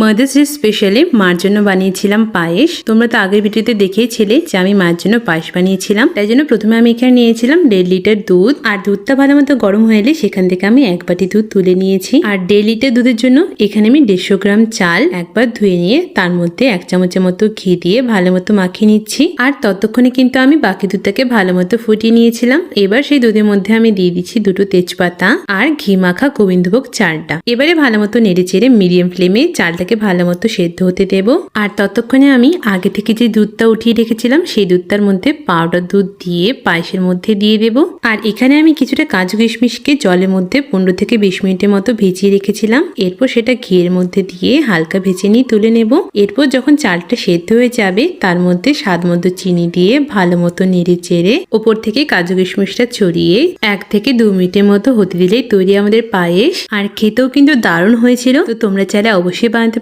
Mother's day স্পেশালে মার জন্য বানিয়েছিলাম পায়েস। তোমরা তো আগের ভিডিওতে দেখেইছিলে যে আমি মার জন্য পায়েস বানিয়েছিলাম। তাই জন্য প্রথমে আমি এখানে নিয়েছিলাম 1.5 লিটার দুধ। আর দুধটা ভালো মতো গরম হয়ে এলে সেখান থেকে আমি 1 বাটি দুধ তুলে নিয়েছি। আর 1.5 লিটার দুধের জন্য এখানে আমি 150 গ্রাম চাল একবার ধুয়ে নিয়ে তার মধ্যে 1 চামচের মতো ঘি দিয়ে ভালো মতো মাখিয়ে নিচ্ছি। আর ততক্ষণে কিন্তু আমি বাকি দুধটাকে ভালো মতো ফুটিয়ে নিয়েছিলাম। এবার সেই দুধের মধ্যে আমি দিয়ে দিচ্ছি 2টো তেজপাতা আর ঘি মাখা গোবিন্দভোগ চালটা। এবারে ভালো মতো নেড়ে চেড়ে মিডিয়াম ফ্লেমে চালটাকে ভালো মতো সেদ্ধ হতে দেব। আর ততক্ষণে আমি আগে থেকে যে দুধটা উঠিয়ে রেখেছিলাম সেই দুধটার মধ্যে পাউডার দুধ দিয়ে পায়েসের মধ্যে দিয়ে দেব। আর এখানে আমি কিছুটা কাজু কিশমিশকে জলের মধ্যে 15 থেকে 20 মিনিটের মতো ভিজিয়ে রেখেছিলাম। এরপর সেটা ঘিয়ের মধ্যে দিয়ে হালকা ভেজে নিয়ে তুলে নেব। এরপর যখন চালটা সেদ্ধ হয়ে যাবে তার মধ্যে স্বাদ মতো চিনি দিয়ে ভালো মতো নেড়ে চেড়ে ওপর থেকে কাজু কিশমিশটা ছড়িয়ে 1 থেকে 2 মিনিটের মতো হতে দিলেই তৈরি আমাদের পায়েস। আর খেতেও কিন্তু দারুণ হয়েছিল। তো তোমরা চাইলে অবশ্যই বানাতে